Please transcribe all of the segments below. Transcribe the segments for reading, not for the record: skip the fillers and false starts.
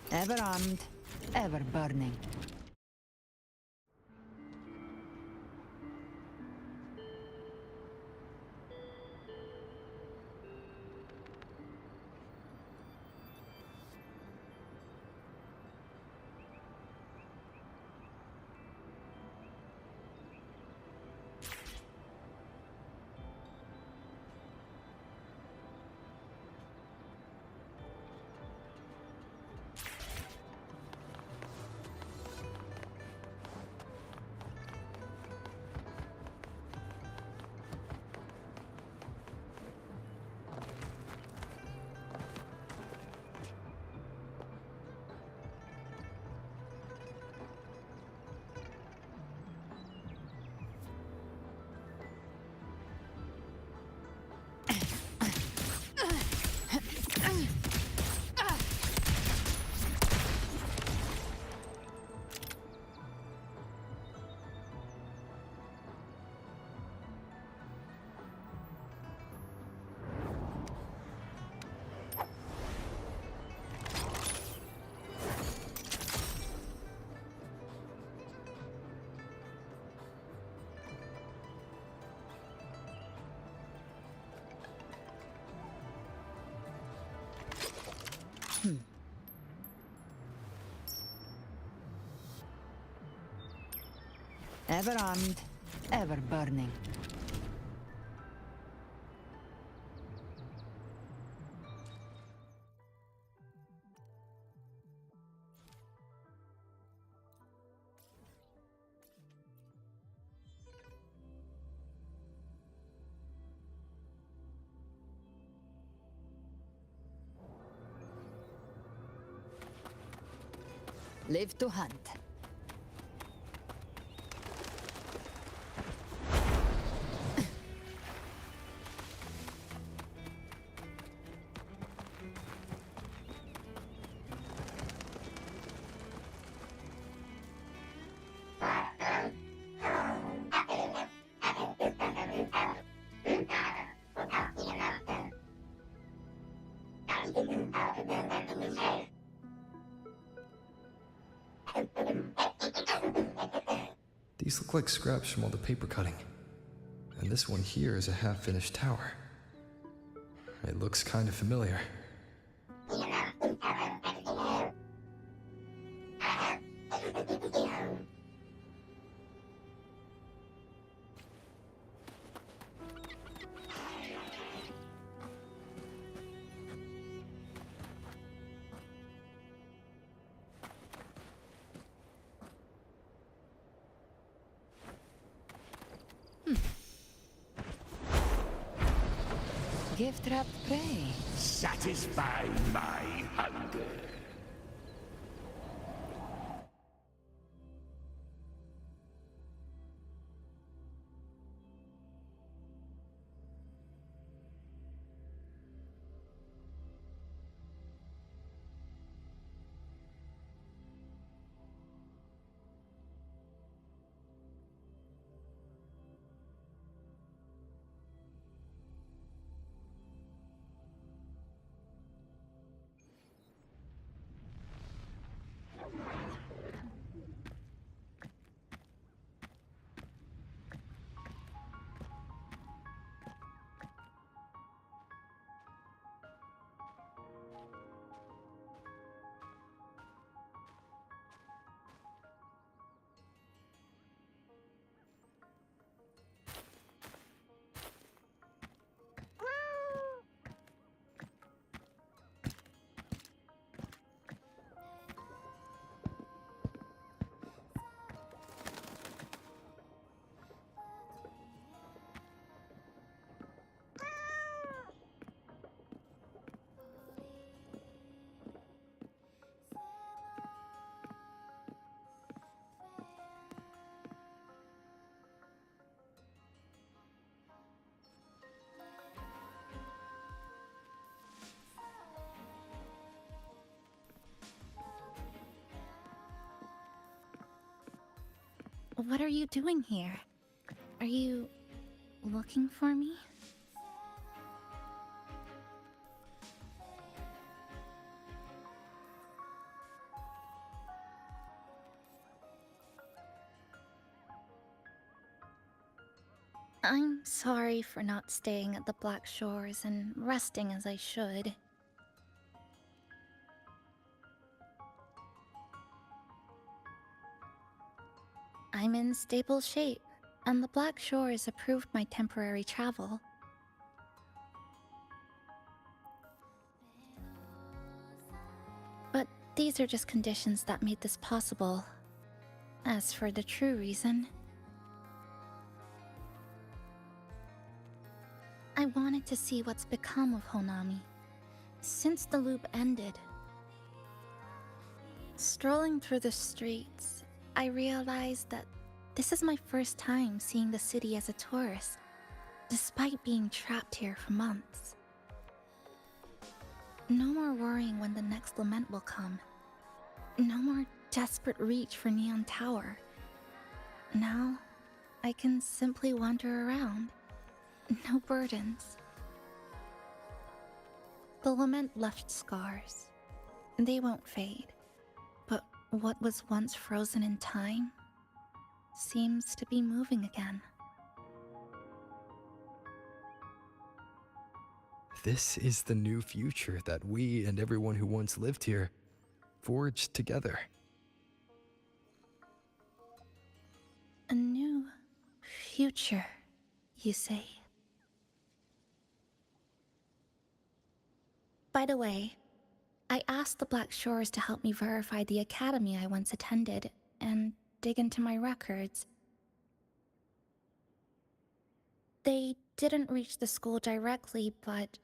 Ever armed, ever burning. Ever armed, ever burning. Live to hunt. These look like scraps from all the paper cutting. And this one here is a half-finished tower. It looks kind of familiar. Gift-wrapped prey. Satisfy my hunger. What are you doing here? Are you looking for me? I'm sorry for not staying at the Black Shores and resting as I should. I'm in stable shape, and the Black Shores approved my temporary travel. But these are just conditions that made this possible. As for the true reason, I wanted to see what's become of Honami since the loop ended. Strolling through the streets, I realized that this is my first time seeing the city as a tourist, despite being trapped here for months. No more worrying when the next lament will come. No more desperate reach for Neon Tower. Now, I can simply wander around. No burdens. The lament left scars. They won't fade. But what was once frozen in time seems to be moving again. This is the new future that we and everyone who once lived here forged together. A new future, you say? By the way, I asked the Black Shores to help me verify the academy I once attended and dig into my records. They didn't reach the school directly, but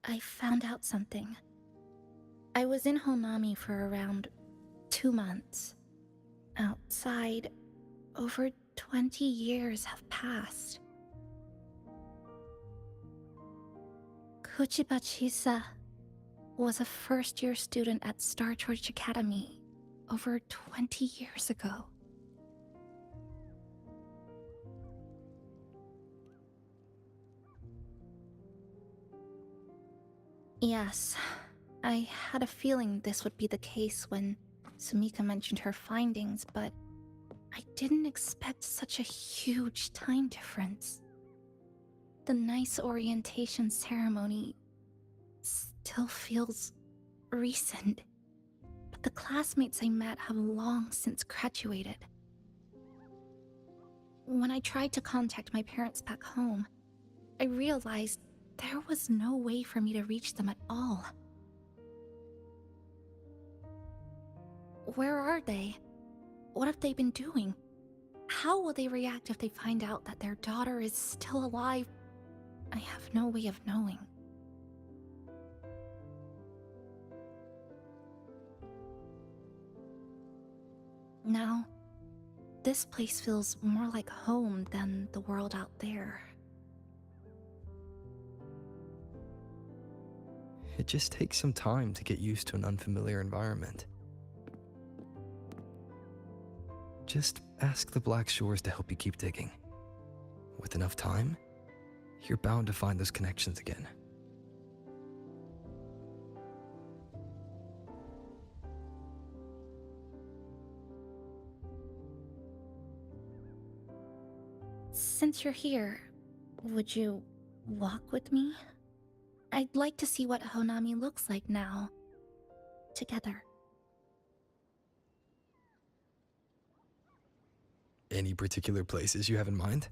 I found out something. I was in Honami for around 2 months. Outside, over 20 years have passed. Kuchiba Chisa was a first-year student at Star Church Academy over 20 years ago. Yes, I had a feeling this would be the case when Sumika mentioned her findings, but I didn't expect such a huge time difference. The nice orientation ceremony still feels recent, but the classmates I met have long since graduated. When I tried to contact my parents back home, I realized there was no way for me to reach them at all. Where are they? What have they been doing? How will they react if they find out that their daughter is still alive? I have no way of knowing. Now, this place feels more like home than the world out there. It just takes some time to get used to an unfamiliar environment. Just ask the Black Shores to help you keep digging. With enough time, you're bound to find those connections again. Since you're here, would you walk with me? I'd like to see what Honami looks like now. Together. Any particular places you have in mind?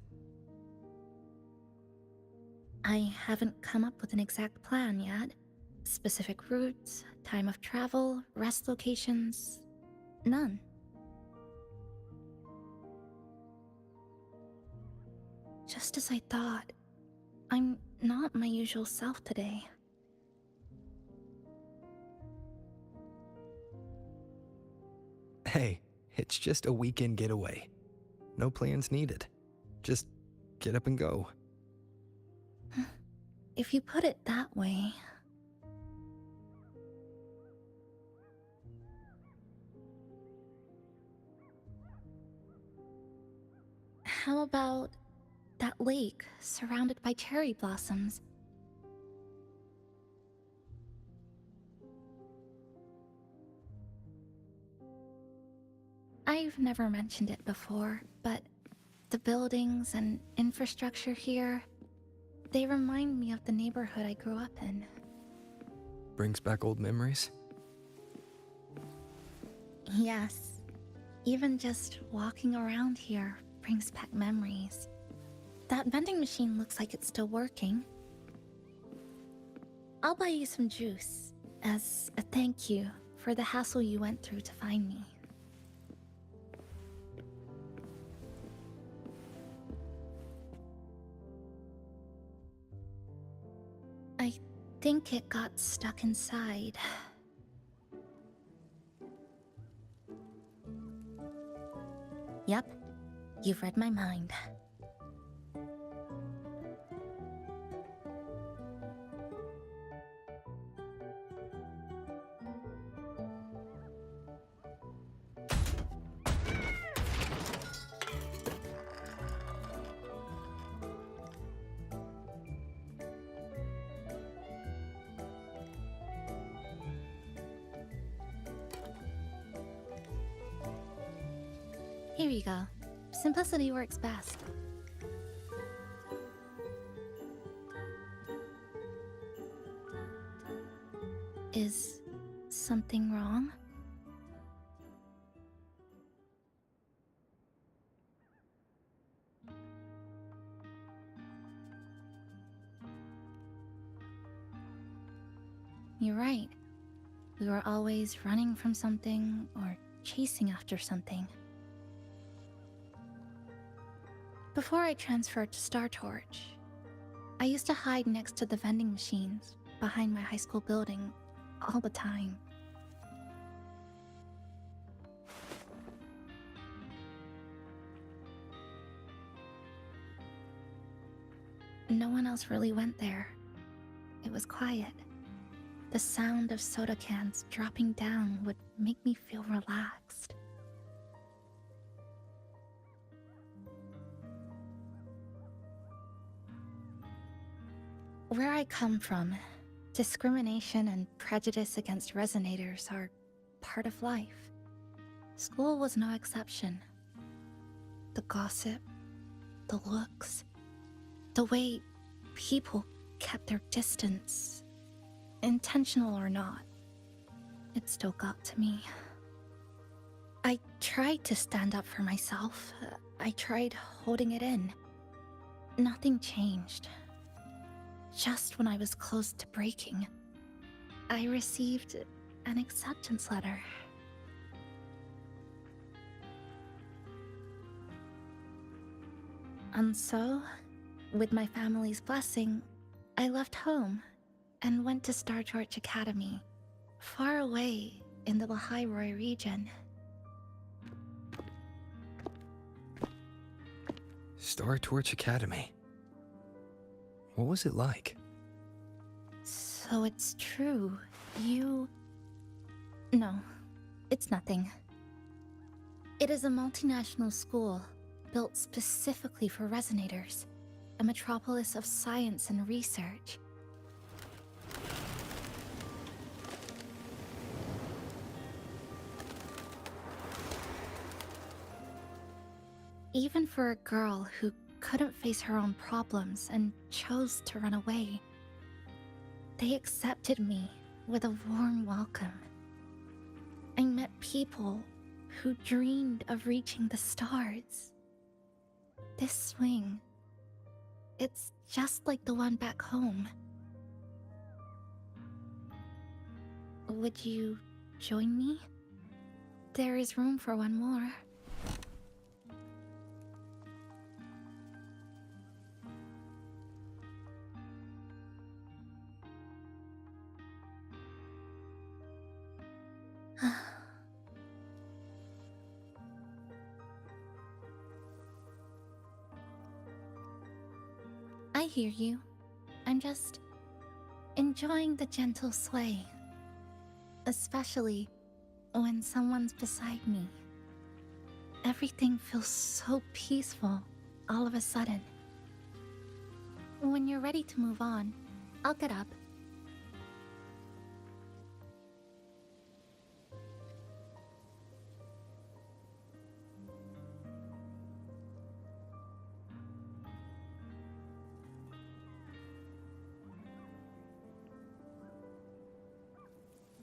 I haven't come up with an exact plan yet. Specific routes, time of travel, rest locations, none. Just as I thought, I'm not my usual self today. Hey, it's just a weekend getaway. No plans needed. Just get up and go. If you put it that way... How about that lake surrounded by cherry blossoms. I've never mentioned it before, but the buildings and infrastructure here, they remind me of the neighborhood I grew up in. Brings back old memories? Yes, even just walking around here brings back memories. That vending machine looks like it's still working. I'll buy you some juice as a thank you for the hassle you went through to find me. I think it got stuck inside. Yep, you've read my mind. Here you go. Simplicity works best. Is something wrong? You're right. We were always running from something or chasing after something. Before I transferred to Star Torch, I used to hide next to the vending machines behind my high school building all the time. No one else really went there. It was quiet. The sound of soda cans dropping down would make me feel relaxed. Where I come from, discrimination and prejudice against resonators are part of life. School was no exception. The gossip, the looks, the way people kept their distance, intentional or not, it still got to me. I tried to stand up for myself. I tried holding it in. Nothing changed. Just when I was close to breaking, I received an acceptance letter. And so, with my family's blessing, I left home and went to Star Torch Academy, far away in the Lahairoi region. Star Torch Academy. What was it like? So it's true, you... No, it's nothing. It is a multinational school built specifically for resonators, a metropolis of science and research. Even for a girl who couldn't face her own problems and chose to run away, they accepted me with a warm welcome. I met people who dreamed of reaching the stars. This swing, it's just like the one back home. Would you join me? There is room for one more. I hear you. I'm just enjoying the gentle sway, especially when someone's beside me. Everything feels so peaceful all of a sudden. When you're ready to move on, I'll get up.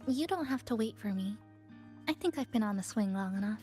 You don't have to wait for me. I think I've been on the swing long enough.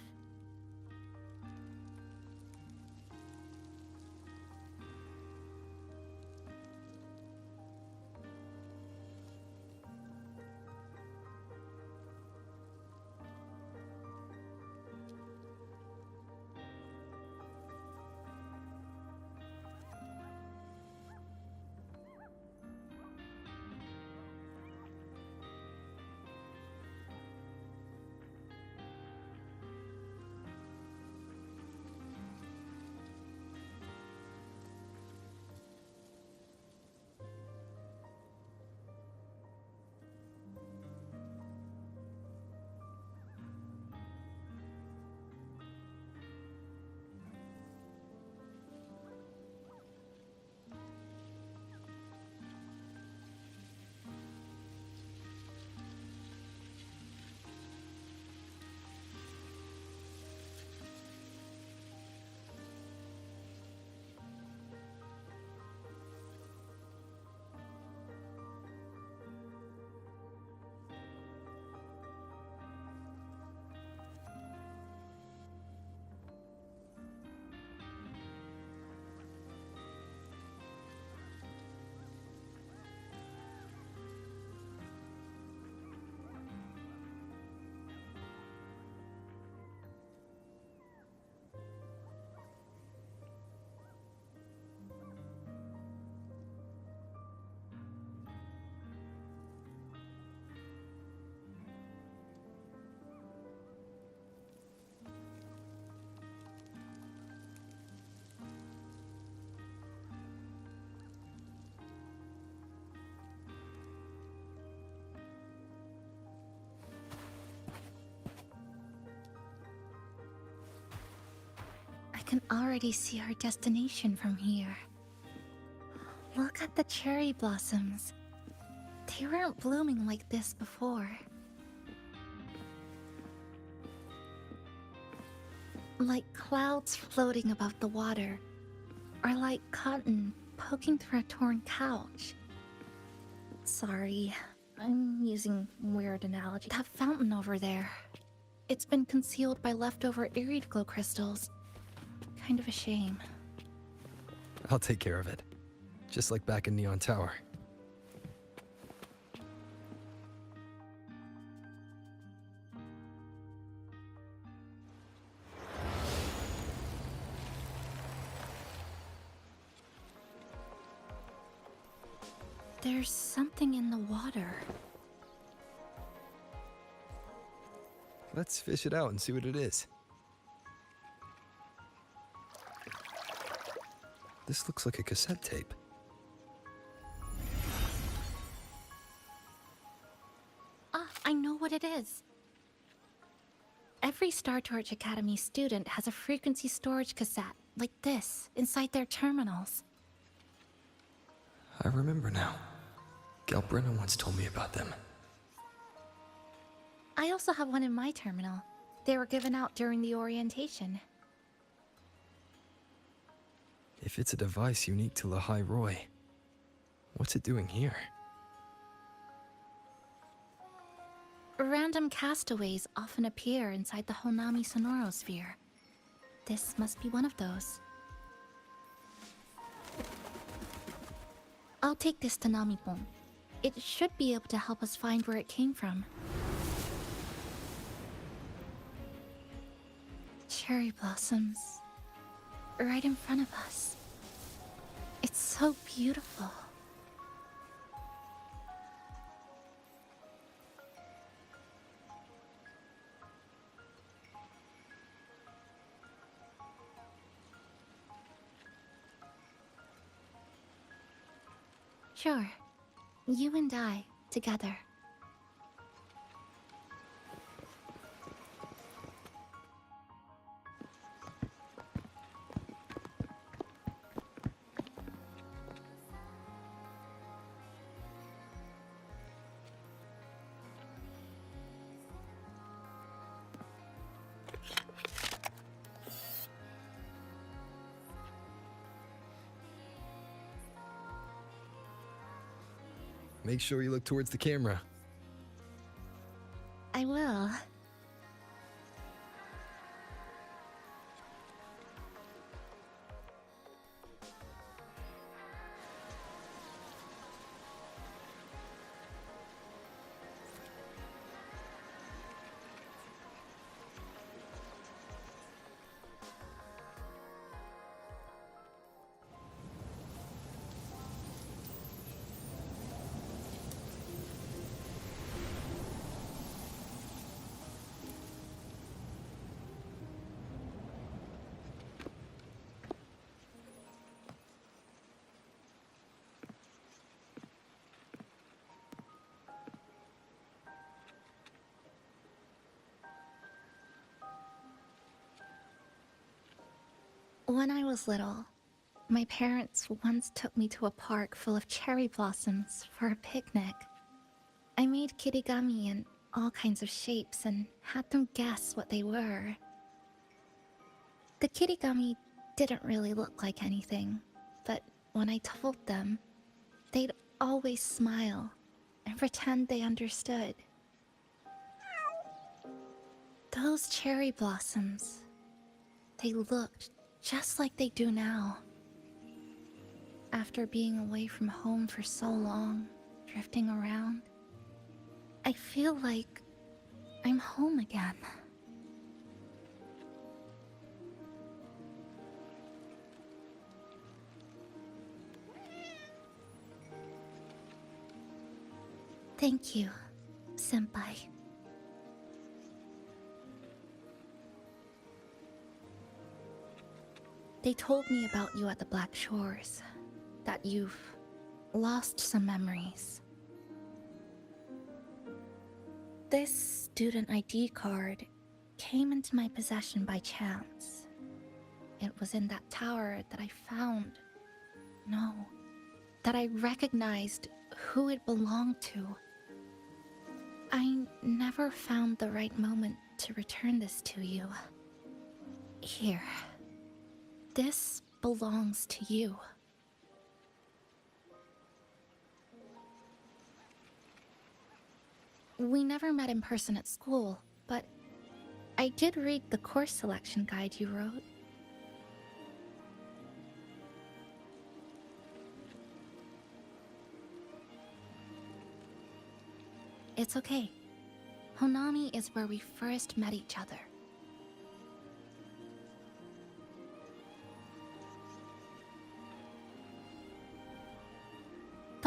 I can already see our destination from here. Look at the cherry blossoms. They weren't blooming like this before. Like clouds floating above the water, or like cotton poking through a torn couch. Sorry, I'm using weird analogy. That fountain over there. It's been concealed by leftover irid glow crystals. Kind of a shame. I'll take care of it. Just like back in Neon Tower. There's something in the water. Let's fish it out and see what it is. This looks like a cassette tape. Ah, I know what it is. Every Star Torch Academy student has a frequency storage cassette, like this, inside their terminals. I remember now. Galbrina once told me about them. I also have one in my terminal. They were given out during the orientation. If it's a device unique to Lahai Roy, what's it doing here? Random castaways often appear inside the Honami sonorosphere. This must be one of those. I'll take this to Namipon. It should be able to help us find where it came from. Cherry blossoms. Right in front of us. It's so beautiful. Sure. You and I, together. Make sure you look towards the camera. I will. When I was little, my parents once took me to a park full of cherry blossoms for a picnic. I made kirigami in all kinds of shapes and had them guess what they were. The kirigami didn't really look like anything, but when I told them, they'd always smile and pretend they understood. Those cherry blossoms, they looked just like they do now. After being away from home for so long, drifting around, I feel like I'm home again. Thank you, Senpai. They told me about you at the Black Shores, that you've lost some memories. This student ID card came into my possession by chance. It was in that tower that I found. No, that I recognized who it belonged to. I never found the right moment to return this to you. Here. This belongs to you. We never met in person at school, but I did read the course selection guide you wrote. It's okay. Honami is where we first met each other.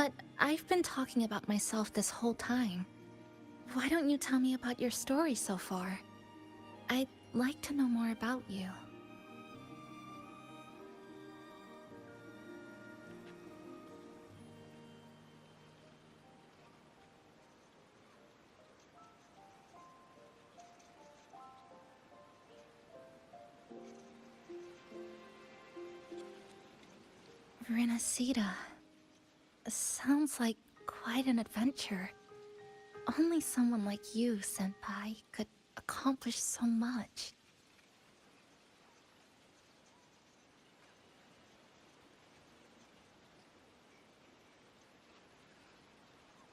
But I've been talking about myself this whole time. Why don't you tell me about your story so far? I'd like to know more about you. Renacida. Sounds like quite an adventure. Only someone like you, Senpai, could accomplish so much.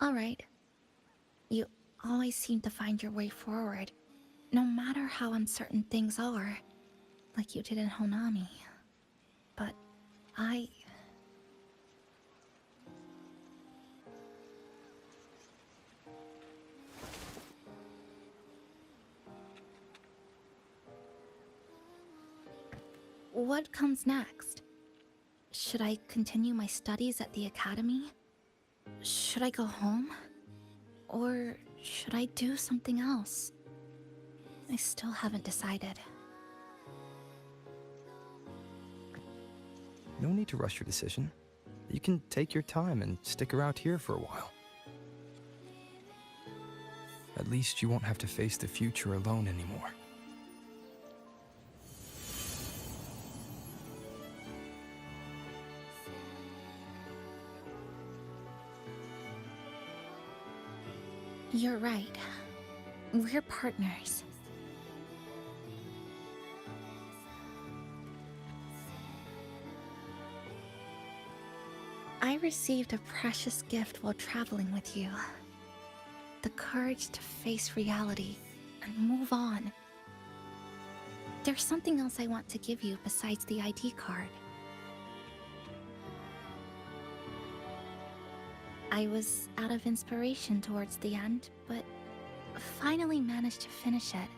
Alright. You always seem to find your way forward, no matter how uncertain things are, like you did in Honami. But what comes next? Should I continue my studies at the academy? Should I go home? Or should I do something else? I still haven't decided. No need to rush your decision. You can take your time and stick around here for a while. At least you won't have to face the future alone anymore. You're right. We're partners. I received a precious gift while traveling with you. The courage to face reality and move on. There's something else I want to give you besides the ID card. I was out of inspiration towards the end, but finally managed to finish it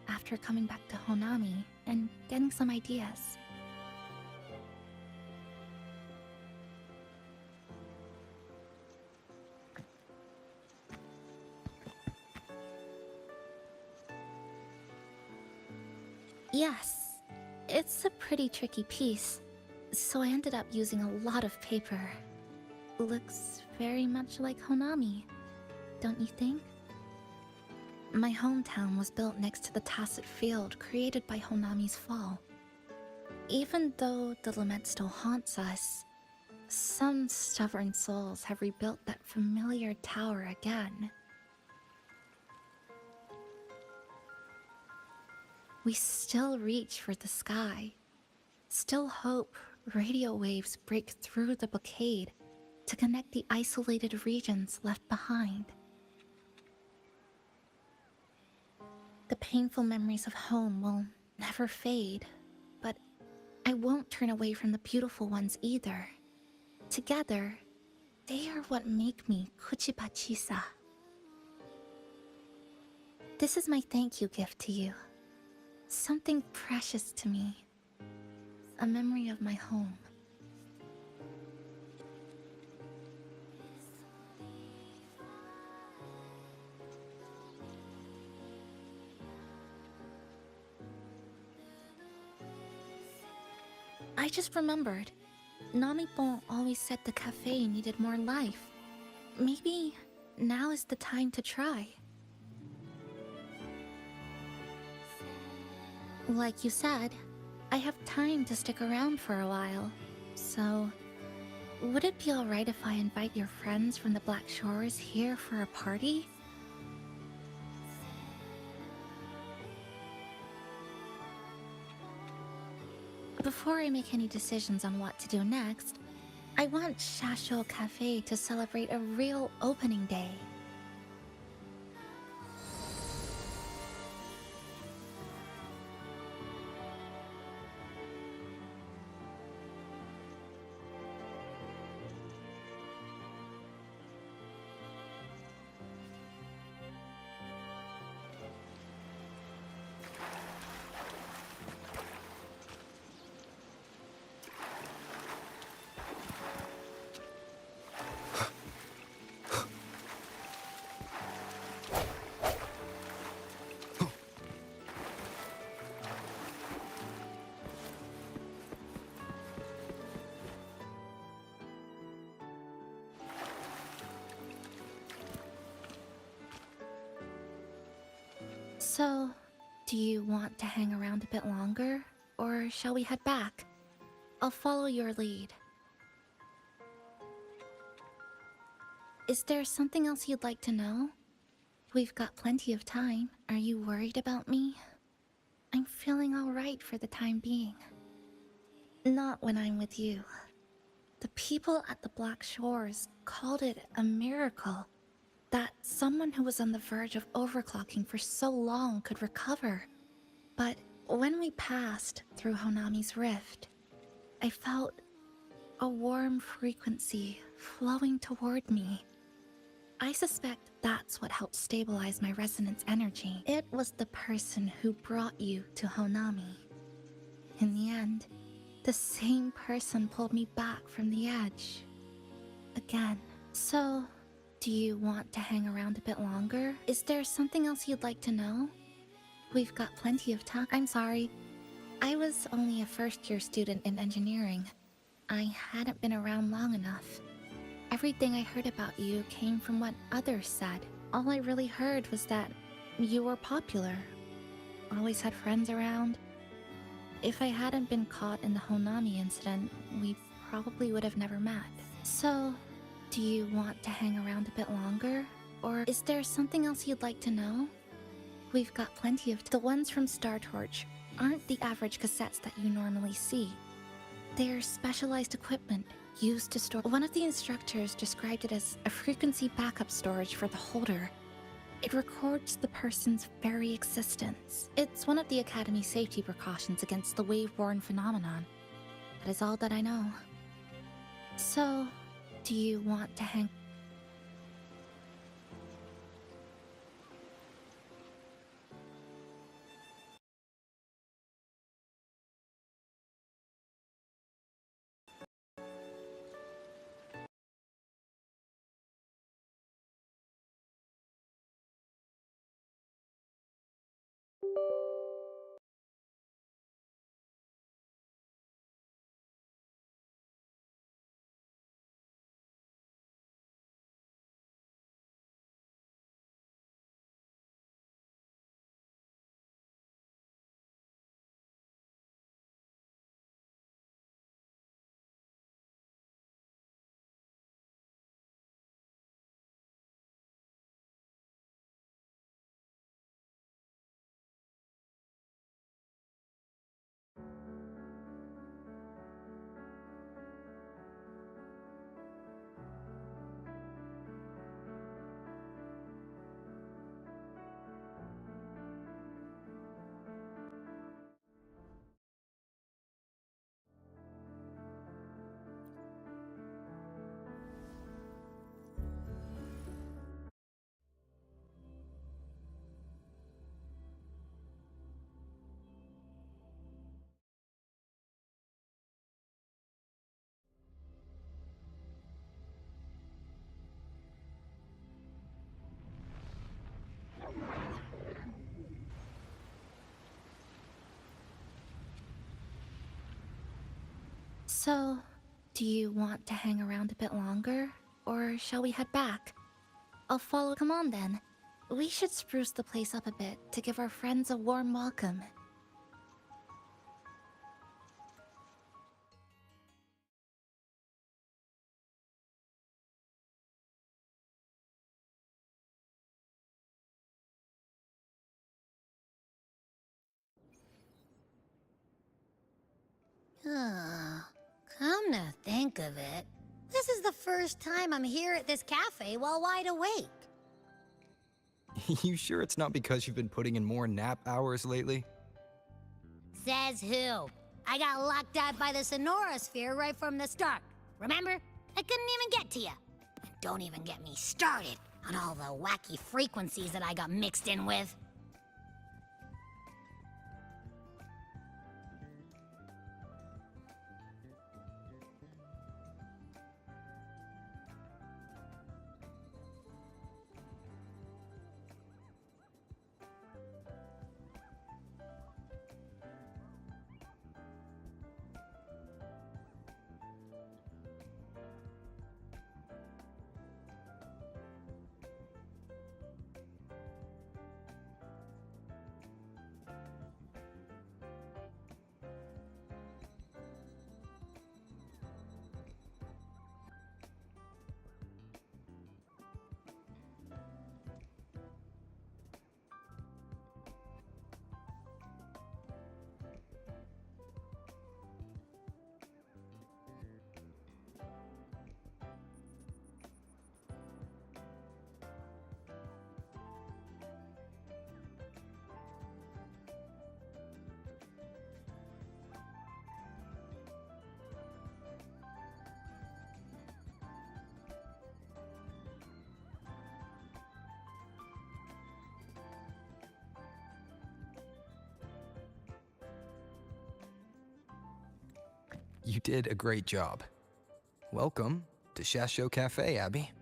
after coming back to Honami and getting some ideas. Yes, it's a pretty tricky piece, so I ended up using a lot of paper. Looks very much like Honami, don't you think? My hometown was built next to the tacit field created by Honami's fall. Even though the lament still haunts us, some stubborn souls have rebuilt that familiar tower again. We still reach for the sky, still hope radio waves break through the blockade to connect the isolated regions left behind. The painful memories of home will never fade, but I won't turn away from the beautiful ones either. Together, they are what make me Chisa. This is my thank you gift to you. Something precious to me. A memory of my home. I just remembered. Namipon always said the cafe needed more life. Maybe now is the time to try. Like you said, I have time to stick around for a while. So, would it be alright if I invite your friends from the Black Shores here for a party? Before I make any decisions on what to do next, I want Shasho Cafe to celebrate a real opening day. So, do you want to hang around a bit longer, or shall we head back? I'll follow your lead. Is there something else you'd like to know? We've got plenty of time. Are you worried about me? I'm feeling alright for the time being. Not when I'm with you. The people at the Black Shores called it a miracle that someone who was on the verge of overclocking for so long could recover. But when we passed through Honami's rift, I felt a warm frequency flowing toward me. I suspect that's what helped stabilize my resonance energy. It was the person who brought you to Honami. In the end, the same person pulled me back from the edge. Again. So, do you want to hang around a bit longer? Is there something else you'd like to know? We've got plenty of time. I'm sorry. I was only a first-year student in engineering. I hadn't been around long enough. Everything I heard about you came from what others said. All I really heard was that you were popular. Always had friends around. If I hadn't been caught in the Honami incident, we probably would have never met. So, do you want to hang around a bit longer? Or is there something else you'd like to know? We've got plenty of... The ones from Star Torch aren't the average cassettes that you normally see. They're specialized equipment used to store. One of the instructors described it as a frequency backup storage for the holder. It records the person's very existence. It's one of the Academy's safety precautions against the wave-borne phenomenon. That is all that I know. So, do you want to hang? So, do you want to hang around a bit longer? Or shall we head back? I'll follow. Come on then. We should spruce the place up a bit to give our friends a warm welcome. Oh, come to think of it, this is the first time I'm here at this cafe while wide awake. You sure it's not because you've been putting in more nap hours lately? Says who? I got locked out by the Sonorosphere right from the start. Remember? I couldn't even get to you. And don't even get me started on all the wacky frequencies that I got mixed in with. You did a great job. Welcome to Shasho Cafe, Abby.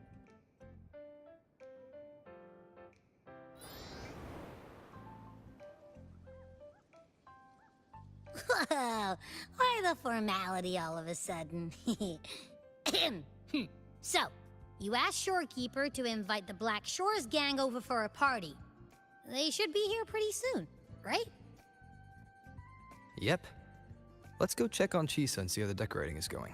Whoa, why the formality all of a sudden? So, you asked Shorekeeper to invite the Black Shores gang over for a party. They should be here pretty soon, right? Yep. Let's go check on Chisa and see how the decorating is going.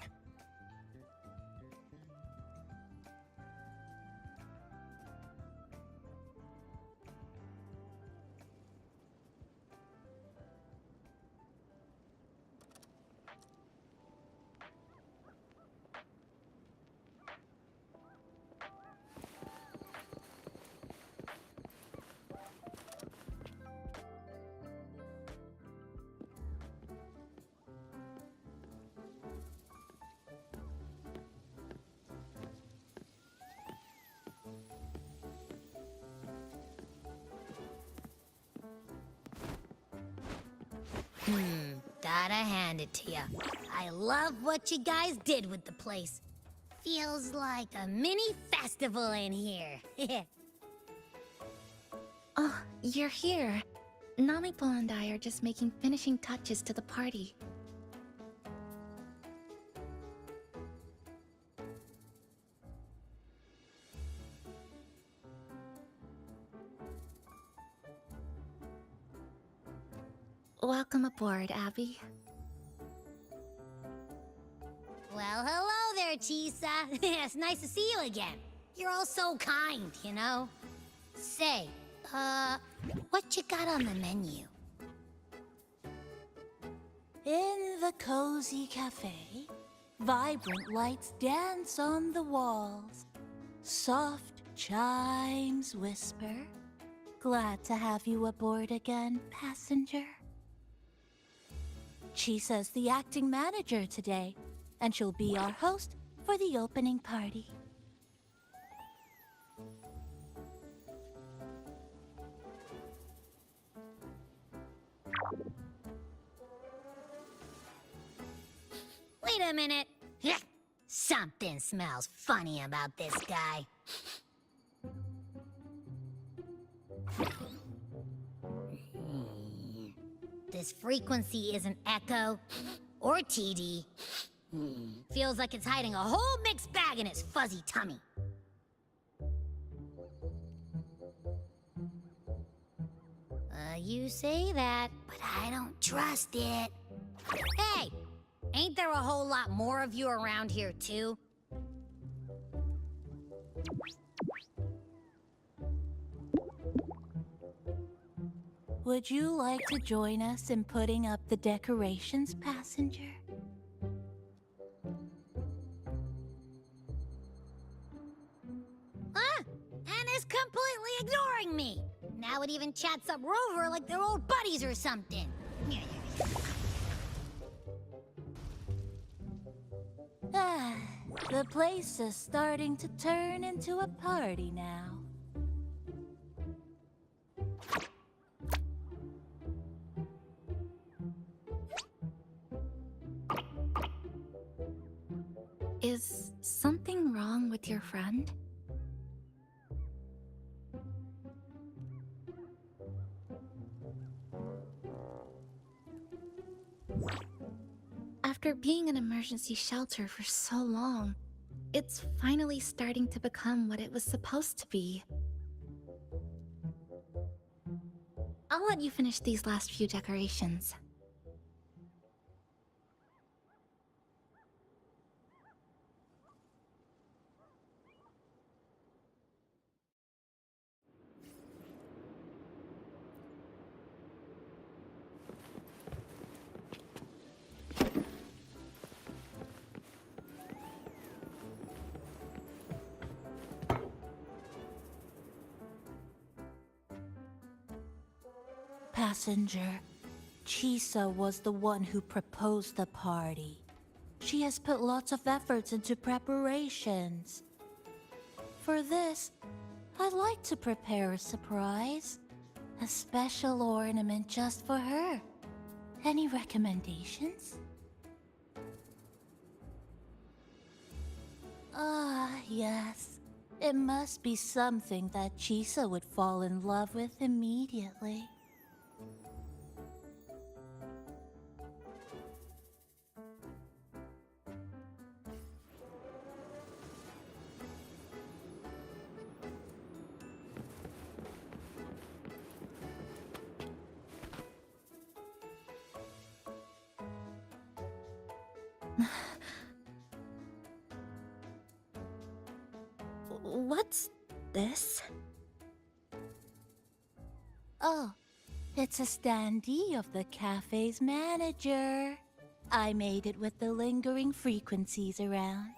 recommend it to you. I love what you guys did with the place. Feels like a mini festival in here. Oh, you're here. Namipo and I are just making finishing touches to the party. Welcome aboard, Abby. Well, hello there, Chisa. It's nice to see you again. You're all so kind, you know? Say, what you got on the menu? In the cozy cafe, vibrant lights dance on the walls. Soft chimes whisper. Glad to have you aboard again, passenger. Chisa's the acting manager today, and she'll be our host for the opening party. Wait a minute. Something smells funny about this guy. This frequency isn't echo or TD. Feels like it's hiding a whole mixed bag in its fuzzy tummy. You say that, but I don't trust it. Hey! Ain't there a whole lot more of you around here, too? Would you like to join us in putting up the decorations, passenger? Huh? And is completely ignoring me. Now it even chats up Rover like they're old buddies or something. Ah, the place is starting to turn into a party now. Is something wrong with your friend? After being an emergency shelter for so long, it's finally starting to become what it was supposed to be. I'll let you finish these last few decorations. Passenger, Chisa was the one who proposed the party. She has put lots of efforts into preparations. For this, I'd like to prepare a surprise. A special ornament just for her. Any recommendations? Ah, yes. It must be something that Chisa would fall in love with immediately. What's this? Oh, it's a standee of the cafe's manager. I made it with the lingering frequencies around.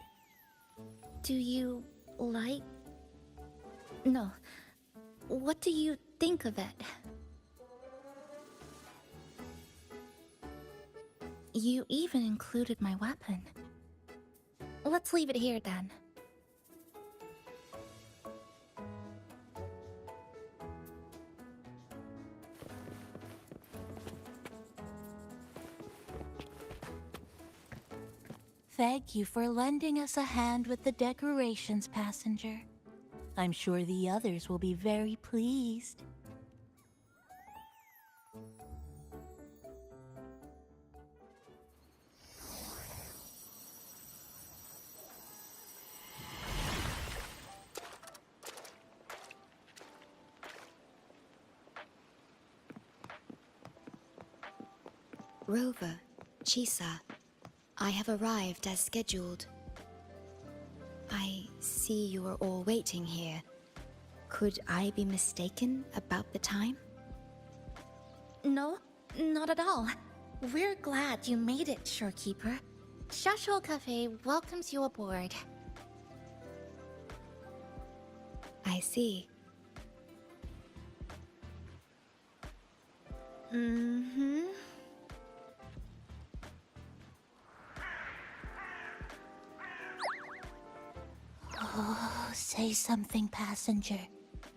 Do you like... No. What do you think of it? You even included my weapon. Let's leave it here then. Thank you for lending us a hand with the decorations, passenger. I'm sure the others will be very pleased. Rover, Chisa, I have arrived as scheduled. I see you are all waiting here. Could I be mistaken about the time? No, not at all. We're glad you made it, Shorekeeper. Shashol Cafe welcomes you aboard. I see. Mm-hmm. Oh, say something, passenger.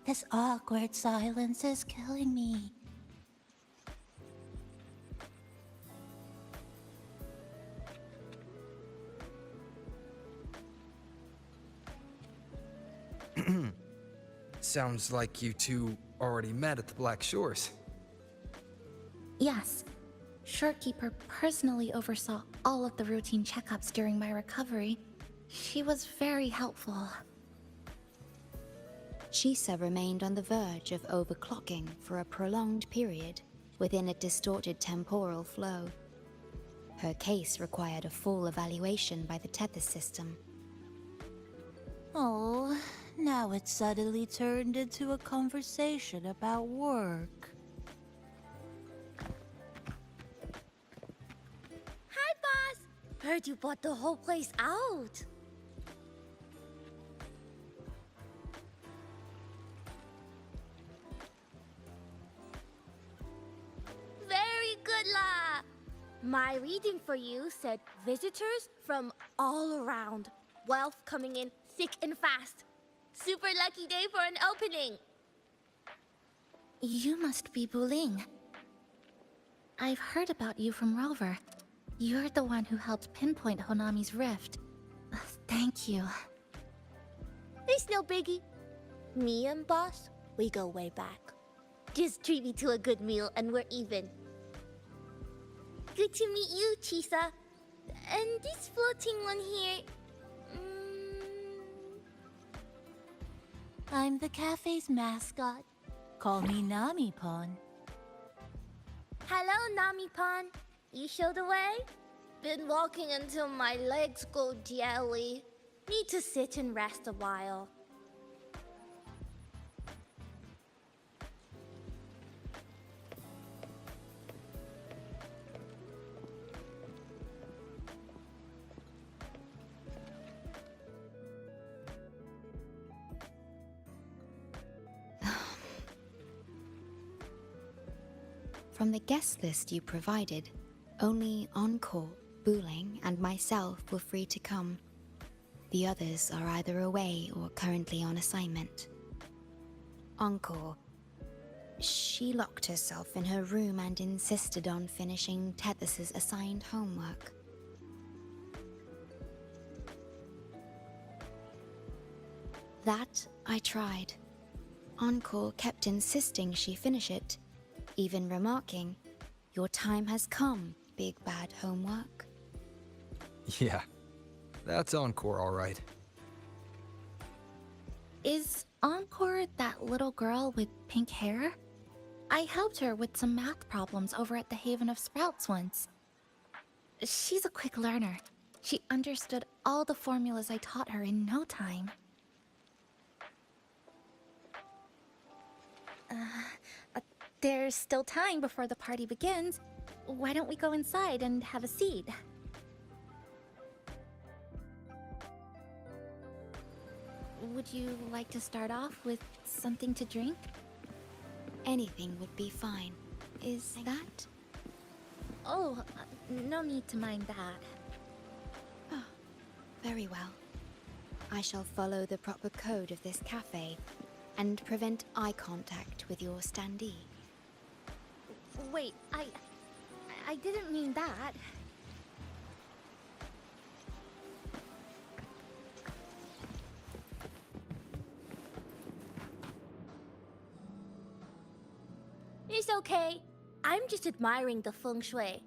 This awkward silence is killing me. Sounds like you two already met at the Black Shores. Yes. Shorekeeper personally oversaw all of the routine checkups during my recovery. She was very helpful. Chisa remained on the verge of overclocking for a prolonged period within a distorted temporal flow. Her case required a full evaluation by the tether system. Oh, now it's suddenly turned into a conversation about work. Hi, boss! Heard you bought the whole place out. Very good, La! My reading for you said visitors from all around. Wealth coming in thick and fast. Super lucky day for an opening. You must be Buling. I've heard about you from Rover. You're the one who helped pinpoint Honami's rift. Thank you. It's no biggie. Me and boss, we go way back. Just treat me to a good meal and we're even. Good to meet you, Chisa. And this floating one here... I'm the cafe's mascot. Call me Nami-pon. Hello, Nami-pon. You show the way? Been walking until my legs go jelly. Need to sit and rest a while. From the guest list you provided, only Encore, Buling, and myself were free to come. The others are either away or currently on assignment. Encore. She locked herself in her room and insisted on finishing Tethys's assigned homework. That I tried. Encore kept insisting she finish it, even remarking, "Your time has come, big bad homework." Yeah, that's Encore, all right. Is Encore that little girl with pink hair? I helped her with some math problems over at the Haven of Sprouts once. She's a quick learner. She understood all the formulas I taught her in no time. There's still time before the party begins. Why don't we go inside and have a seat? Would you like to start off with something to drink? Anything would be fine. Is that? Oh, no need to mind that. Oh, very well. I shall follow the proper code of this cafe and prevent eye contact with your standee. Wait, I didn't mean that. okay. I'm just admiring the feng shui.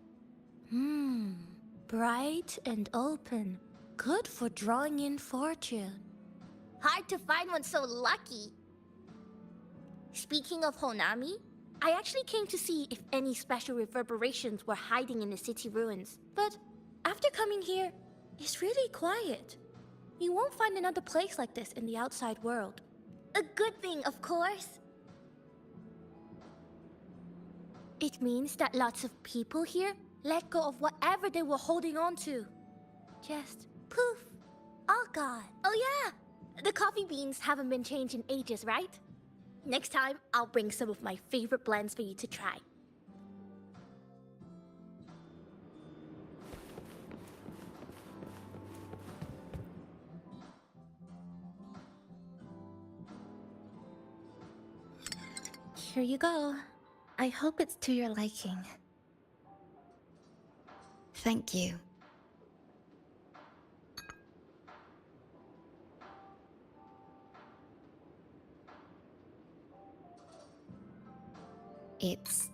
Bright and open. Good for drawing in fortune. Hard to find one so lucky. Speaking of Honami, I actually came to see if any special reverberations were hiding in the city ruins. But after coming here, it's really quiet. You won't find another place like this in the outside world. A good thing, of course. It means that lots of people here let go of whatever they were holding on to. Just poof, all gone. Oh yeah, the coffee beans haven't been changed in ages, right? Next time, I'll bring some of my favorite blends for you to try. Here you go. I hope it's to your liking. Thank you. It's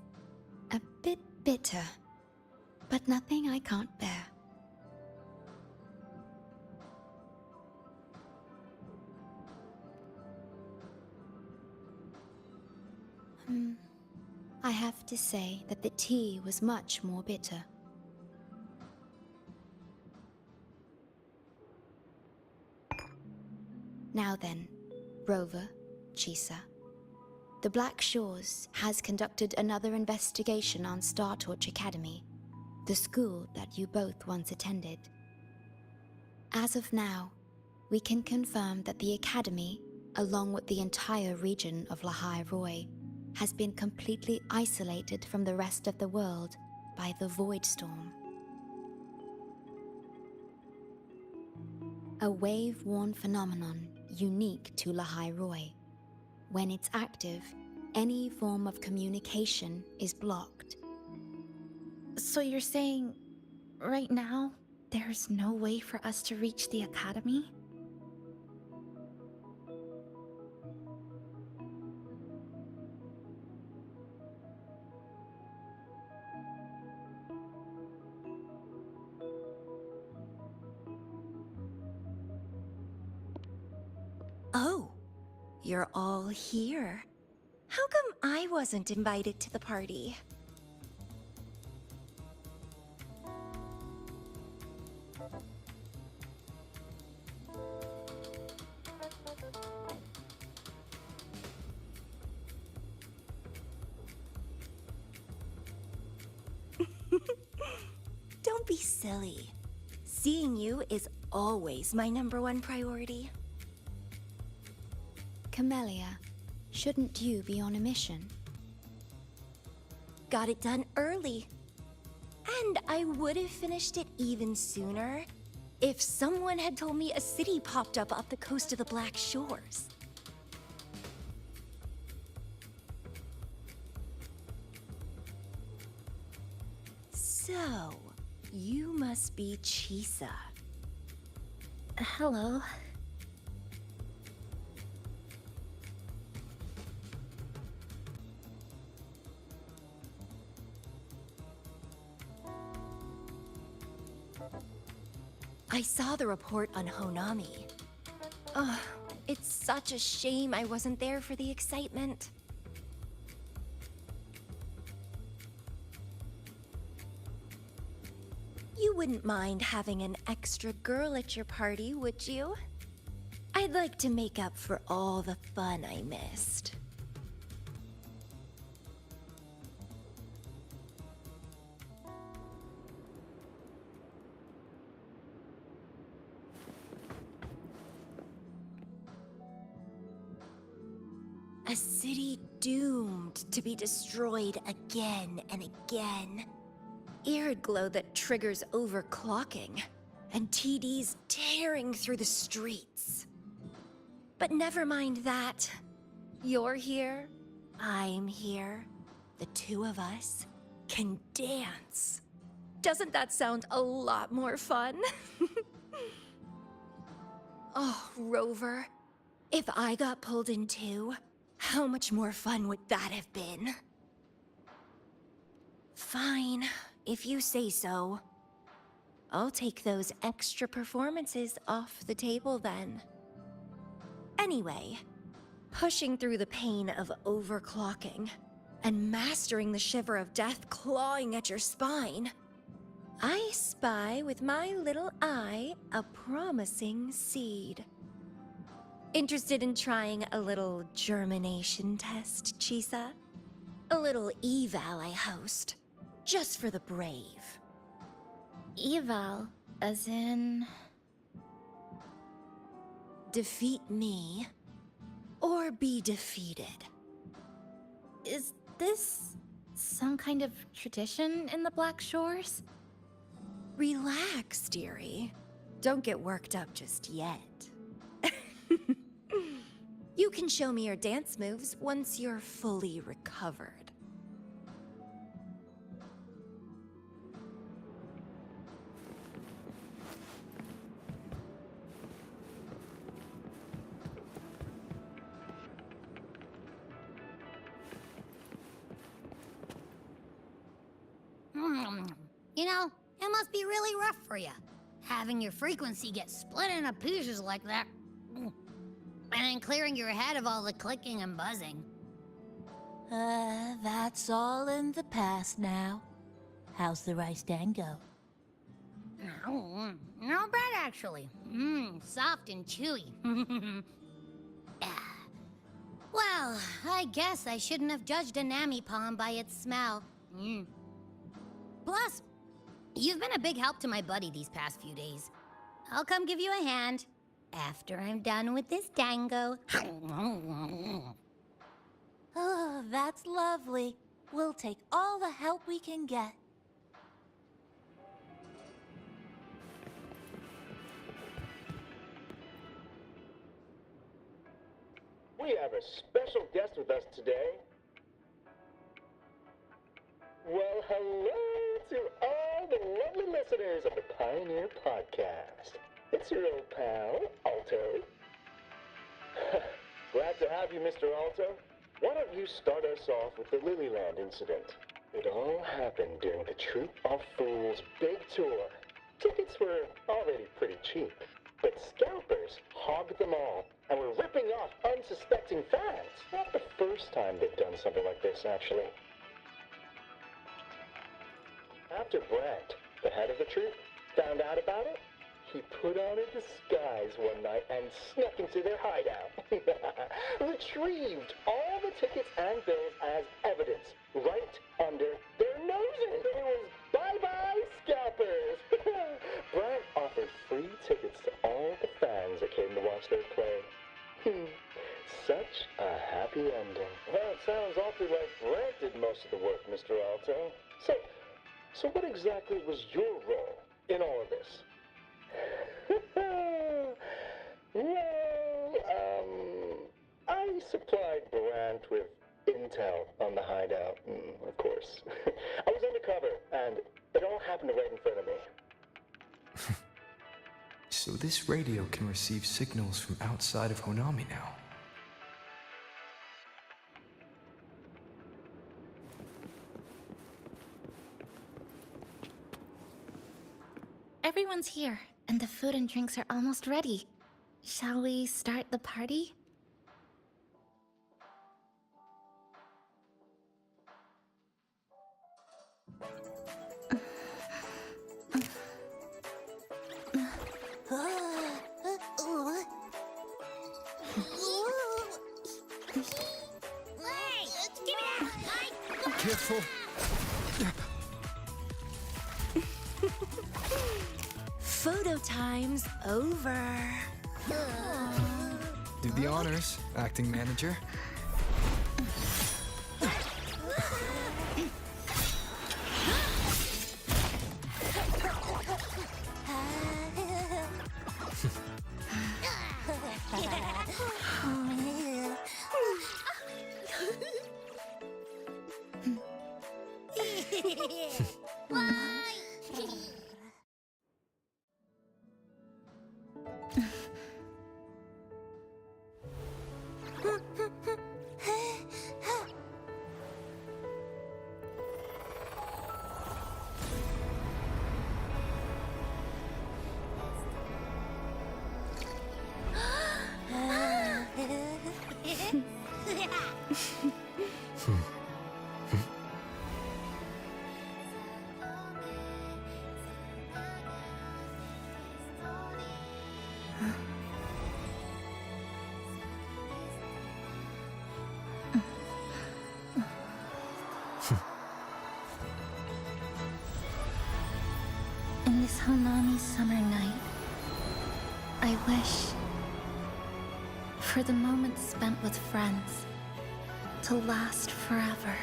a bit bitter, but nothing I can't bear. I have to say that the tea was much more bitter. Now then, Rover, Chisa. The Black Shores has conducted another investigation on Star Torch Academy, the school that you both once attended. As of now, we can confirm that the Academy, along with the entire region of Lahai Roi, has been completely isolated from the rest of the world by the Void Storm. A wave-worn phenomenon unique to Lahai Roi. When it's active, any form of communication is blocked. So you're saying, right now, there's no way for us to reach the Academy? Oh, you're all here. How come I wasn't invited to the party? Don't be silly. Seeing you is always my #1 priority. Camellia, shouldn't you be on a mission? Got it done early. And I would have finished it even sooner if someone had told me a city popped up off the coast of the Black Shores. So, you must be Chisa. Hello. I saw the report on Honami. Ugh, it's such a shame I wasn't there for the excitement. You wouldn't mind having an extra girl at your party, would you? I'd like to make up for all the fun I missed. A city doomed to be destroyed again and again. Arid glow that triggers overclocking, and TDs tearing through the streets. But never mind that. You're here, I'm here. The two of us can dance. Doesn't that sound a lot more fun? Oh, Rover, if I got pulled in too, how much more fun would that have been? Fine, if you say so. I'll take those extra performances off the table then. Anyway, pushing through the pain of overclocking and mastering the shiver of death clawing at your spine, I spy with my little eye a promising seed. Interested in trying a little germination test, Chisa? A little eval I host, just for the brave. Eval, as in... Defeat me, or be defeated. Is this some kind of tradition in the Black Shores? Relax, dearie. Don't get worked up just yet. You can show me your dance moves once you're fully recovered. You know, it must be really rough for you, having your frequency get split into pieces like that. And then clearing your head of all the clicking and buzzing. That's all in the past now. How's the rice tango? Not bad, actually. Soft and chewy. Well, I guess I shouldn't have judged a Nami palm by its smell. Plus, you've been a big help to my buddy these past few days. I'll come give you a hand after I'm done with this tango. Oh, that's lovely. We'll take all the help we can get. We have a special guest with us today. Well, hello to all the lovely listeners of the Pioneer Podcast. It's your old pal, Alto. Glad to have you, Mr. Alto. Why don't you start us off with the Lilyland incident? It all happened during the Troop of Fools big tour. Tickets were already pretty cheap, but scalpers hogged them all and were ripping off unsuspecting fans. Not the first time they've done something like this, actually. After Brent, the head of the troop, found out about it, he put on a disguise one night and snuck into their hideout. Retrieved all the tickets and bills as evidence right under their noses. It was bye-bye scalpers. Brent offered free tickets to all the fans that came to watch their play. Such a happy ending. Well, it sounds awfully like Brent did most of the work, Mr. Alto. So what exactly was your role in all of this? I supplied Brant with intel on the hideout, of course. I was undercover, and it all happened right in front of me. So this radio can receive signals from outside of Honami now. Everyone's here, and the food and drinks are almost ready. Shall we start the party? Hey, give me that! Careful! Photo time's over. Do the honors, acting manager. wish for the moments spent with friends to last forever.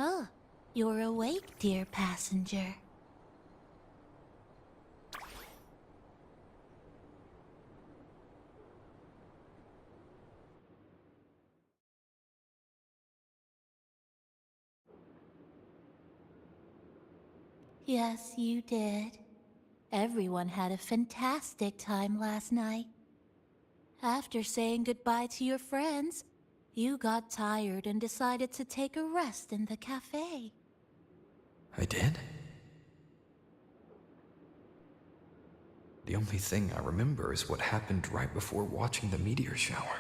Oh, you're awake, dear passenger. Yes, you did. Everyone had a fantastic time last night. After saying goodbye to your friends, you got tired and decided to take a rest in the cafe. I did? The only thing I remember is what happened right before watching the meteor shower.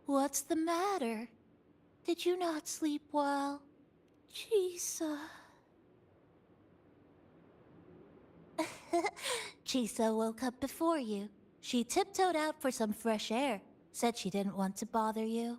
What's the matter? Did you not sleep well? Chisa. Chisa woke up before you. She tiptoed out for some fresh air. Said she didn't want to bother you.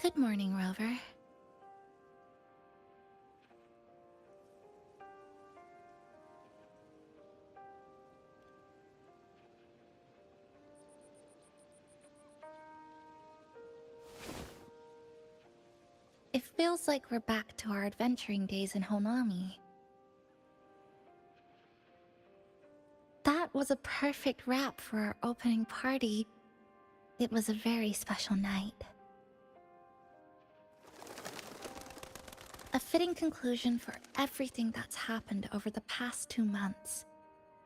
Good morning, Rover. It feels like we're back to our adventuring days in Honami. That was a perfect wrap for our opening party. It was a very special night. A fitting conclusion for everything that's happened over the past 2 months.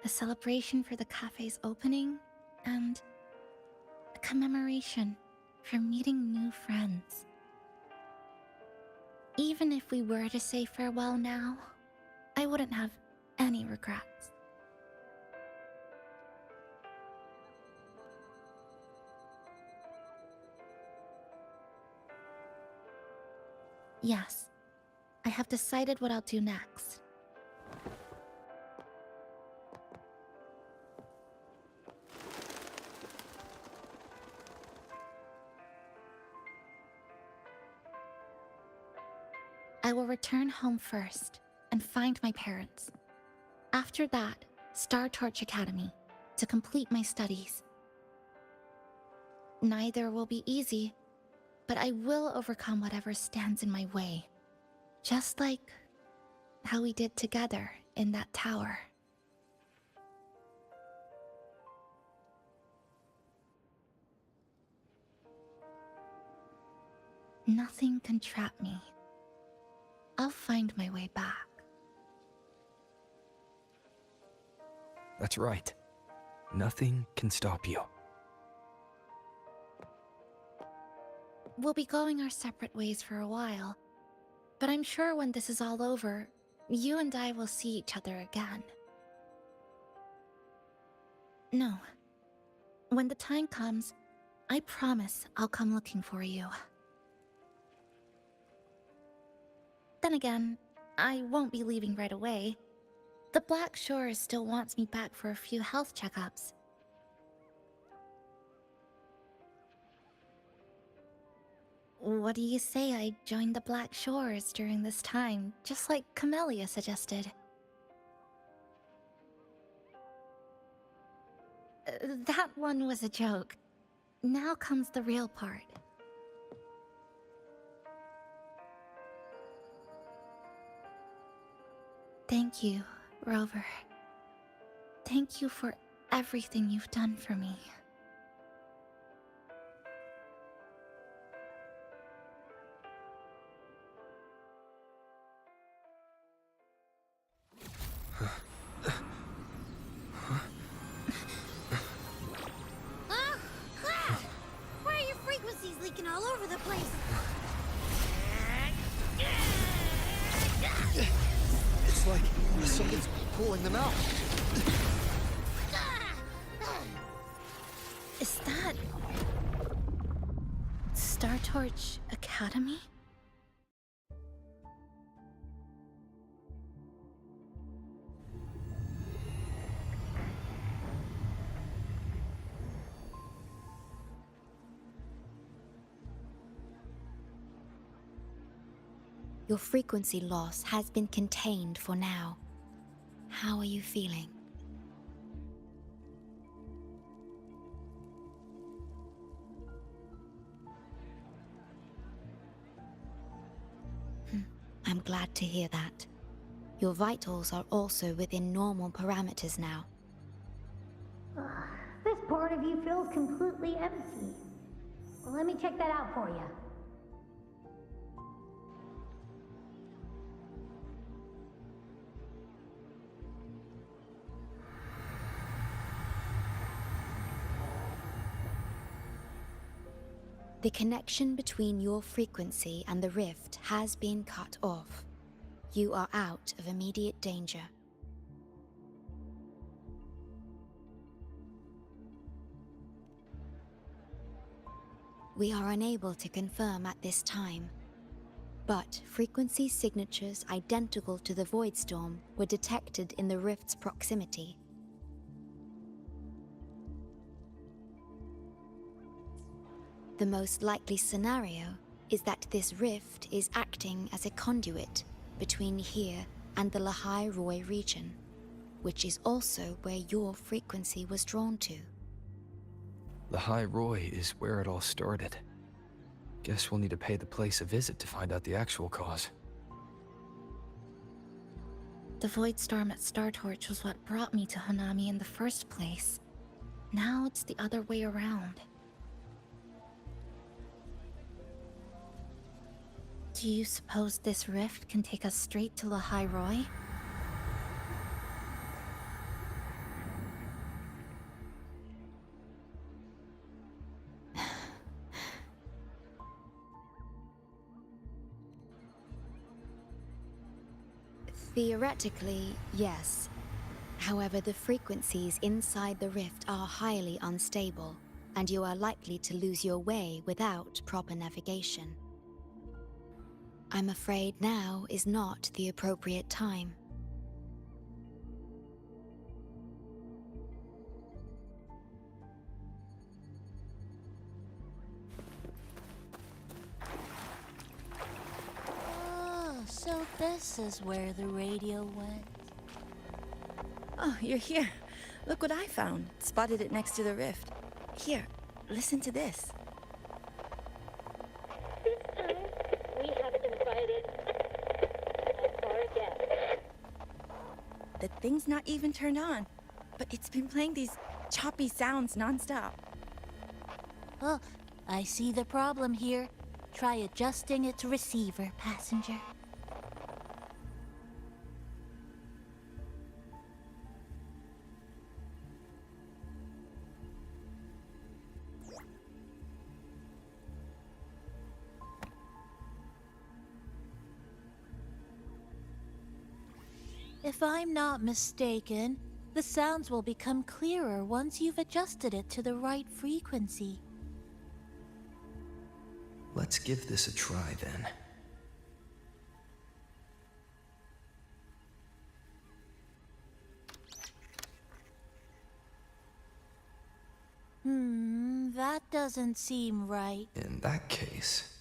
A celebration for the cafe's opening, and a commemoration for meeting new friends. Even if we were to say farewell now, I wouldn't have any regrets. Yes, I have decided what I'll do next. I will return home first and find my parents. After that, Star Torch Academy to complete my studies. Neither will be easy, but I will overcome whatever stands in my way. Just like how we did together in that tower. Nothing can trap me. I'll find my way back. That's right. Nothing can stop you. We'll be going our separate ways for a while, but I'm sure when this is all over, you and I will see each other again. No. When the time comes, I promise I'll come looking for you. Then again, I won't be leaving right away. The Black Shore still wants me back for a few health checkups. What do you say I join the Black Shores during this time, just like Camellia suggested? That one was a joke. Now comes the real part. Thank you, Rover. Thank you for everything you've done for me. Why are your frequencies leaking all over the place? It's like something's pulling them out. Is that Star Torch Academy? Your frequency loss has been contained for now. How are you feeling? I'm glad to hear that. Your vitals are also within normal parameters now. This part of you feels completely empty. Well, let me check that out for you. The connection between your frequency and the rift has been cut off. You are out of immediate danger. We are unable to confirm at this time, but frequency signatures identical to the Void Storm were detected in the rift's proximity. The most likely scenario is that this rift is acting as a conduit between here and the Lahai Roy region, which is also where your frequency was drawn to. Lahai Roy is where it all started. Guess we'll need to pay the place a visit to find out the actual cause. The Void Storm at Star Torch was what brought me to Hanami in the first place. Now it's the other way around. Do you suppose this rift can take us straight to Lahai Roy? Theoretically, yes. However, the frequencies inside the rift are highly unstable, and you are likely to lose your way without proper navigation. I'm afraid now is not the appropriate time. Oh, so this is where the radio went. Oh, you're here. Look what I found. Spotted it next to the rift. Here, listen to this. This time, we have invited our guest. The thing's not even turned on, but it's been playing these choppy sounds nonstop. Oh, I see the problem here. Try adjusting its receiver, passenger. If I'm not mistaken, the sounds will become clearer once you've adjusted it to the right frequency. Let's give this a try then. That doesn't seem right. In that case...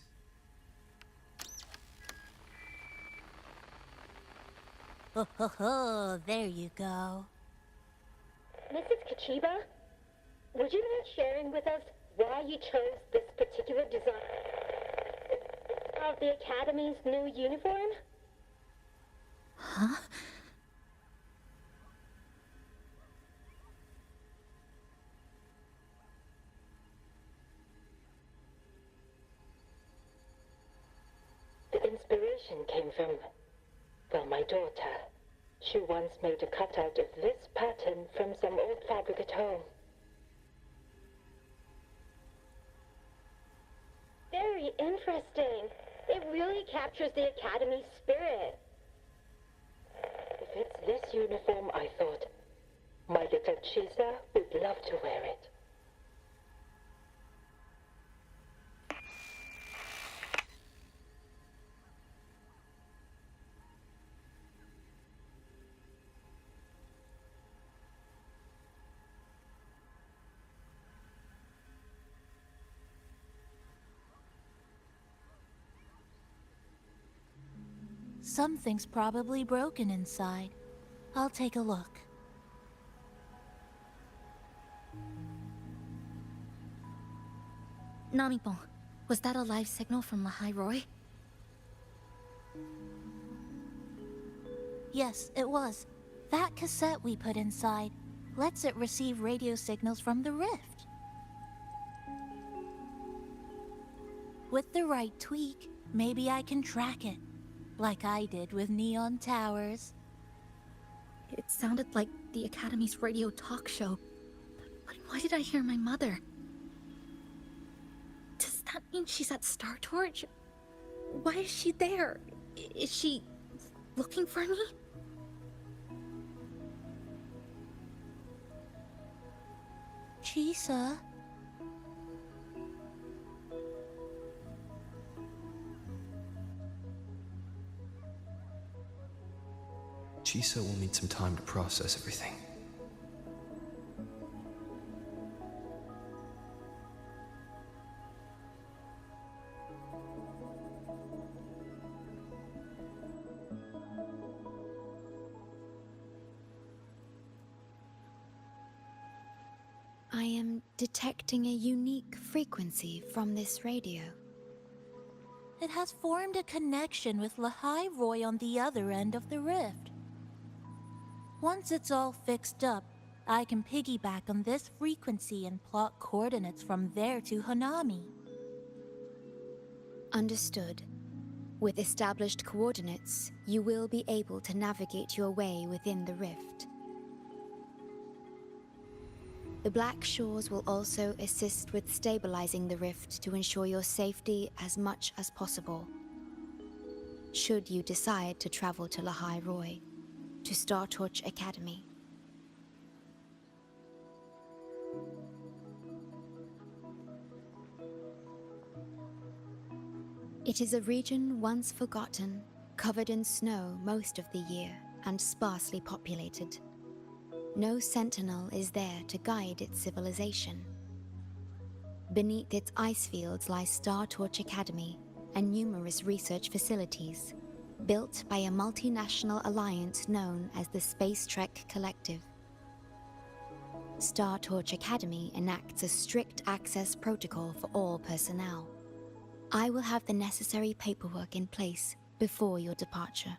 Oh, there you go. Mrs. Kachiba, would you mind sharing with us why you chose this particular design of the Academy's new uniform? Huh? inspiration came from, well, my daughter. She once made a cutout of this pattern from some old fabric at home. Very interesting. It really captures the Academy's spirit. If it's this uniform, I thought, my little Chisa would love to wear it. Something's probably broken inside. I'll take a look. Namipon, was that a live signal from Lahai Roy? Yes, it was. That cassette we put inside lets it receive radio signals from the rift. With the right tweak, maybe I can track it, like I did with Neon Towers. It sounded like the Academy's radio talk show. But why did I hear my mother? Does that mean she's at Star Torch? Why is she there? Is she looking for me? Chisa? Chisa will need some time to process everything. I am detecting a unique frequency from this radio. It has formed a connection with Lahai Roy on the other end of the rift. Once it's all fixed up, I can piggyback on this frequency and plot coordinates from there to Hanami. Understood. With established coordinates, you will be able to navigate your way within the rift. The Black Shores will also assist with stabilizing the rift to ensure your safety as much as possible. Should you decide to travel to Lahai Roy, to Star Torch Academy. It is a region once forgotten, covered in snow most of the year, and sparsely populated. No sentinel is there to guide its civilization. Beneath its ice fields lies Star Torch Academy and numerous research facilities, built by a multinational alliance known as the Space Trek Collective. Star Torch Academy enacts a strict access protocol for all personnel. I will have the necessary paperwork in place before your departure.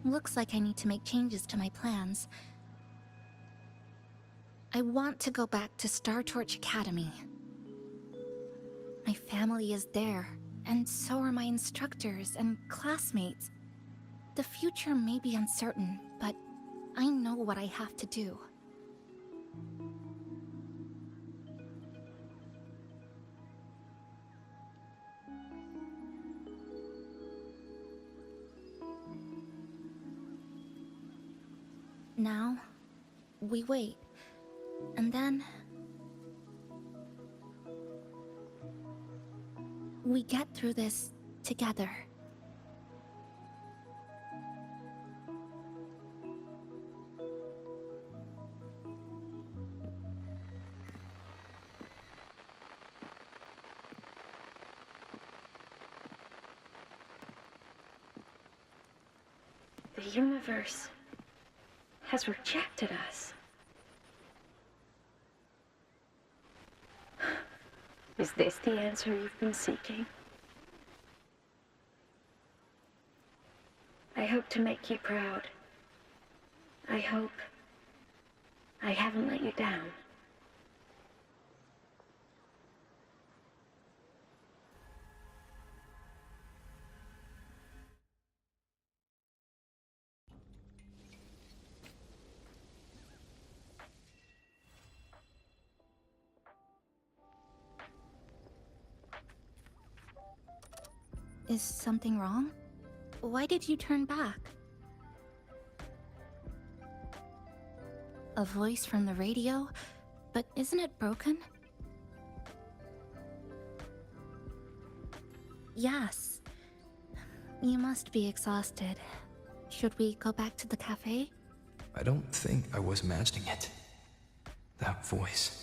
Looks like I need to make changes to my plans. I want to go back to Star Torch Academy. My family is there, and so are my instructors and classmates. The future may be uncertain, but I know what I have to do. Now, we wait, and then we get through this together. The universe has rejected us. Is this the answer you've been seeking? I hope to make you proud. I hope I haven't let you down. Is something wrong? Why did you turn back? A voice from the radio? But isn't it broken? Yes. You must be exhausted. Should we go back to the cafe? I don't think I was imagining it. That voice.